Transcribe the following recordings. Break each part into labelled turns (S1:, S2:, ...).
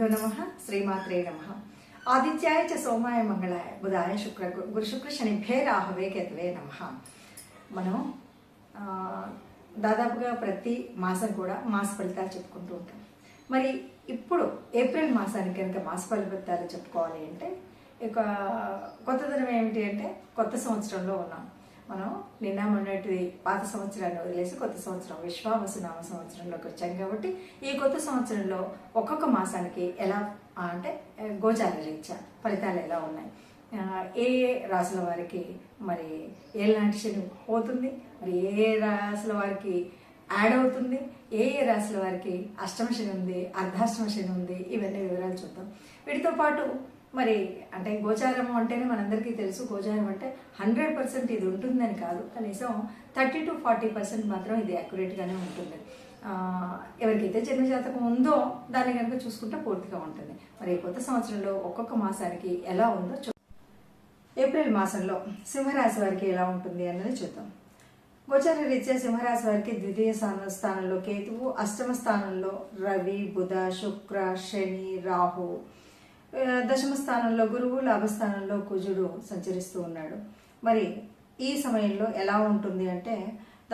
S1: గురుభ్యో నమః శ్రీమాత్రే నమః. ఆదిత్యాయ చ సోమాయ మంగళాయ బుధాయ శుక్ర గురు శుక్ర శనిభ్యే రాహవే కేతవే నమః. మనం దాదాపుగా ప్రతి మాసం కూడా మాస ఫలితాలు చెప్పుకుంటూ ఉంటాం. మరి ఇప్పుడు ఏప్రిల్ మాసానికి కనుక మాస ఫలితాలు చెప్పుకోవాలి అంటే ఇక కొత్తదనం ఏమిటి అంటే కొత్త సంవత్సరంలో ఉన్నాం. మనం నిన్న మొన్నటి పాత సంవత్సరాన్ని వదిలేసి కొత్త సంవత్సరం విశ్వావసు నామ సంవత్సరంలోకి వచ్చాం. కాబట్టి ఈ కొత్త సంవత్సరంలో ఒక్కొక్క మాసానికి ఎలా అంటే గోచార రీత్యా ఫలితాలు ఎలా ఉన్నాయి, ఏ ఏ రాసుల వారికి మరి ఏళ్ళనాటి శని పోతుంది, మరి ఏ రాసుల వారికి యాడ్ అవుతుంది, ఏ ఏ రాశుల వారికి అష్టమ శని ఉంది, అర్ధాష్టమ శని ఉంది, ఇవన్నీ వివరాలు చూద్దాం. వీటితో పాటు మరి అంటే గోచారము అంటేనే మనందరికీ తెలుసు, గోచారం అంటే 100% ఇది ఉంటుందని కాదు, కనీసం 30 to 40% మాత్రం ఇది యాక్యురేట్గానే ఉంటుంది. ఎవరికైతే జన్మజాతకం ఉందో దాన్ని కనుక చూసుకుంటే పూర్తిగా ఉంటుంది. మరి కొత్త సంవత్సరంలో ఒక్కొక్క మాసానికి ఎలా ఉందో ఏప్రిల్ మాసంలో సింహరాశి వారికి ఎలా ఉంటుంది అన్నది చూద్దాం. గోచార రీత్యా సింహరాశి వారికి ద్వితీయ స్థానంలో కేతువు, అష్టమ స్థానంలో రవి, బుధ, శుక్ర, శని, రాహు, దశమ స్థానంలో గురువు, లాభస్థానంలో కుజుడు సంచరిస్తూ ఉన్నాడు. మరి ఈ సమయంలో ఎలా ఉంటుంది అంటే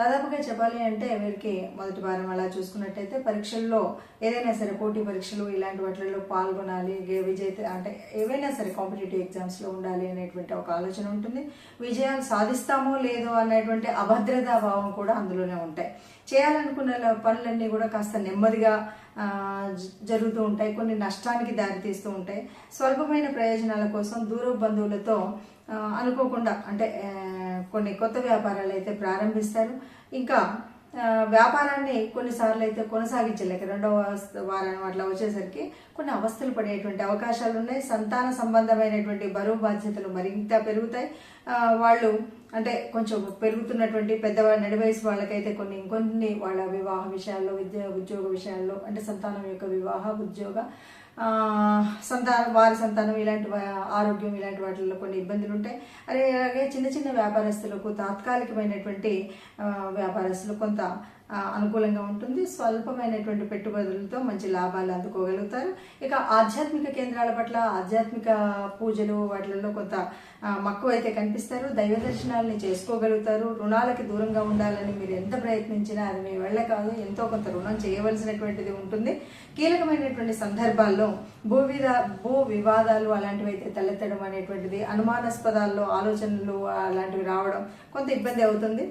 S1: దాదాపుగా చెప్పాలి అంటే వీరికి మొదటి వారం అలా చూసుకున్నట్టయితే పరీక్షల్లో ఏదైనా సరే పోటీ పరీక్షలు ఇలాంటి వాటిల్లో పాల్గొనాలి, విజేత అంటే ఏవైనా సరే కాంపిటేటివ్ ఎగ్జామ్స్లో ఉండాలి అనేటువంటి ఒక ఆలోచన ఉంటుంది. విజయాలు సాధిస్తామో లేదో అనేటువంటి అభద్రతా భావం కూడా అందులోనే ఉంటాయి. చేయాలనుకున్న పనులన్నీ కూడా కాస్త నెమ్మదిగా జరుగుతూ ఉంటాయి, కొన్ని నష్టానికి దారితీస్తూ ఉంటాయి. స్వల్పమైన ప్రయోజనాల కోసం దూర బంధువులతో అనుకోకుండా అంటే కొన్ని కొత్త వ్యాపారాలు అయితే ప్రారంభిస్తారు. ఇంకా వ్యాపారాన్ని కొన్నిసార్లు అయితే కొనసాగించలేక రెండవ వారం అట్లా వచ్చేసరికి కొన్ని అవస్థలు పడేటువంటి అవకాశాలు ఉన్నాయి. సంతాన సంబంధమైనటువంటి బరువు బాధ్యతలు మరింత పెరుగుతాయి. వాళ్ళు అంటే కొంచెం పెరుగుతున్నటువంటి పెద్దవాళ్ళ నడి వయసు వాళ్ళకైతే ఇంకొన్ని వాళ్ళ వివాహ విషయాల్లో, ఉద్యోగ విషయాల్లో అంటే సంతానం యొక్క వివాహ, ఉద్యోగ, వారి సంతానం ఇలాంటి ఆరోగ్యం ఇలాంటి వాటిల్లో కొన్ని ఇబ్బందులు ఉంటాయి. అలాగే చిన్న చిన్న వ్యాపారస్తులకు తాత్కాలికమైనటువంటి వ్యాపారస్తులు కొంత అనుకూలంగా ఉంటుంది. స్వల్పమైనటువంటి పెట్టుబడులతో మంచి లాభాలు అందుకోగలుగుతారు. ఇక ఆధ్యాత్మిక కేంద్రాల పట్ల ఆధ్యాత్మిక పూజలు వాటిల్లో కొంత మక్కువ అయితే కనిపిస్తారు. దైవ దర్శనాలని చేసుకోగలుగుతారు. రుణాలకి దూరంగా ఉండాలని మీరు ఎంత ప్రయత్నించినా అది మీ వల్ల కాదు, ఎంతో కొంత రుణం చేయవలసినటువంటిది ఉంటుంది. కీలకమైనటువంటి సందర్భాల్లో భూ వివాదాలు అలాంటివి అయితే తలెత్తడం అనేటువంటిది, అనుమానాస్పదాల్లో ఆలోచనలు అలాంటివి రావడం కొంత ఇబ్బంది అవుతుంది.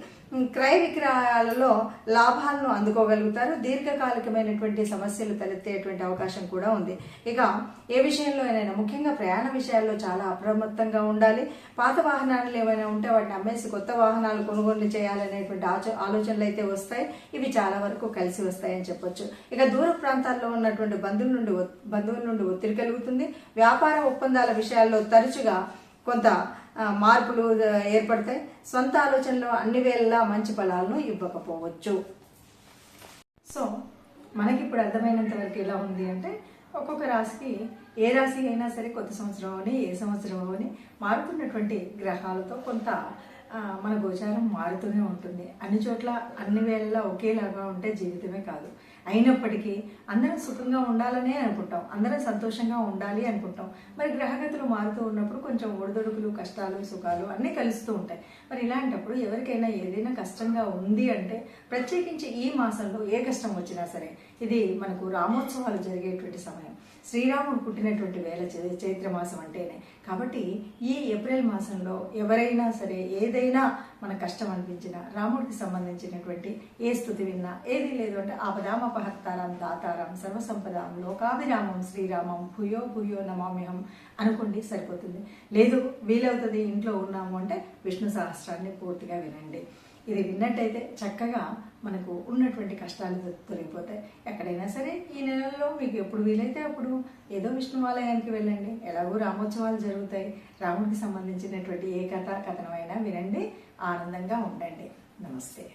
S1: క్రయ విక్రయాలలో లాభాలను అందుకోగలుగుతారు. దీర్ఘకాలికమైనటువంటి సమస్యలు తలెత్తేటువంటి అవకాశం కూడా ఉంది. ఇక ఏ విషయంలో అయినా ముఖ్యంగా ప్రయాణ విషయాల్లో చాలా అప్రమత్తంగా ఉండాలి. పాత వాహనాలు ఏమైనా ఉంటే వాటిని అమ్మేసి కొత్త వాహనాలు కొనుగోలు చేయాలనేటువంటి ఆలోచనలు అయితే వస్తాయి. ఇవి చాలా వరకు కలిసి వస్తాయని చెప్పొచ్చు. ఇక దూర ప్రాంతాల్లో ఉన్నటువంటి బంధువుల నుండి ఒత్తిడి కలుగుతుంది. వ్యాపార ఒప్పందాల విషయాల్లో తరచుగా కొంత మార్పులు ఏర్పడతాయి. సొంత ఆలోచనలో అన్ని వేళలా మంచి ఫలాలను ఇవ్వకపోవచ్చు. సో మనకి ఇప్పుడు అర్థమైనంత వరకు ఎలా ఉంది అంటే ఒక్కొక్క రాశికి ఏ రాశి అయినా సరే కొత్త సంవత్సరం అని ఏ సంవత్సరం అని మారుతున్నటువంటి గ్రహాలతో కొంత మన గోచారం మారుతూనే ఉంటుంది. అన్ని చోట్ల అన్ని వేళలా ఒకేలాగా ఉంటే జీవితమే కాదు. అయినప్పటికీ అందరం సుఖంగా ఉండాలనే అనుకుంటాం, అందరం సంతోషంగా ఉండాలి అనుకుంటాం. మరి గ్రహగతులు మారుతూ ఉన్నప్పుడు కొంచెం ఒడిదొడుకులు, కష్టాలు, సుఖాలు అన్నీ కలుస్తూ ఉంటాయి. మరి ఇలాంటప్పుడు ఎవరికైనా ఏదైనా కష్టంగా ఉంది అంటే ప్రత్యేకించి ఈ మాసంలో ఏ కష్టం వచ్చినా సరే ఇది మనకు రామోత్సవాలు జరిగేటువంటి సమయం. శ్రీరాముడు పుట్టినటువంటి వేళ చైత్ర మాసం అంటేనే. కాబట్టి ఈ ఏప్రిల్ మాసంలో ఎవరైనా సరే ఏదైనా మన కష్టం అనిపించినా రాముడికి సంబంధించినటువంటి ఏ స్థుతి విన్నా, ఏది లేదు అంటే ఆపదామపహర్తారం దాతారం సర్వసంపదాం లోకాభిరామం శ్రీరామం భూయో భూయో నమామ్యహం అనుకోండి, సరిపోతుంది. లేదు వీలవుతుంది ఇంట్లో ఉన్నాము అంటే విష్ణు సహస్రాన్ని పూర్తిగా వినండి. ఇది విన్నట్టయితే చక్కగా మనకు ఉన్నటువంటి కష్టాలు తొలగిపోతాయి. ఎక్కడైనా సరే ఈ నెలలో మీకు ఎప్పుడు వీలైతే అప్పుడు ఏదో విష్ణువాలయానికి వెళ్ళండి. ఎలాగో రామోత్సవాలు జరుగుతాయి. రాముడికి సంబంధించినటువంటి ఏ కథనమైనా వినండి, ఆనందంగా ఉండండి. నమస్తే.